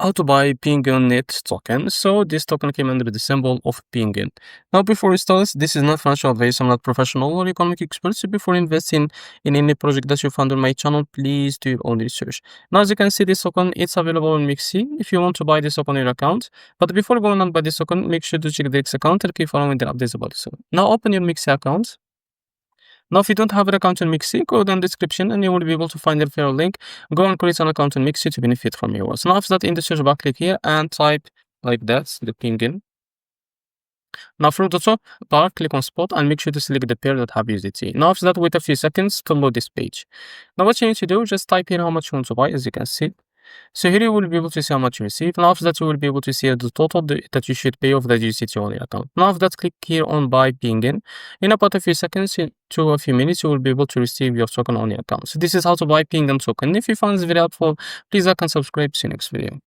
how to buy PINGN token. So this token came under the symbol of PINGN. Now before we start, this is not financial advice. I'm not professional or economic expert. So before investing in any project that you found on my channel, please do your own research. Now as you can see, this token, it's available on Mexc if you want to buy this token on your account. But before going on buy this token, make sure to check the X account and keep following the updates about this token. Now open your Mexc account. Now, if you don't have an account in Mexc, go down the description and you will be able to find the referral link. Go and create an account in Mexc to benefit from yours. Now, after that, in the search bar, click here and type like that, the PINGN. Now, from the top bar, click on spot and make sure to select the pair that have USDT. Now, after that, wait a few seconds to load this page. Now, what you need to do, just type here how much you want to buy, as you can see. So here you will be able to see how much you receive. Now after that, you will be able to see the total that you should pay of the USDT on your account. Now after that, click here on buy PINGN. In about a few seconds to a few minutes, you will be able to receive your token on your account. So this is how to buy PINGN token. If you found this video helpful, please like and subscribe. See you next video.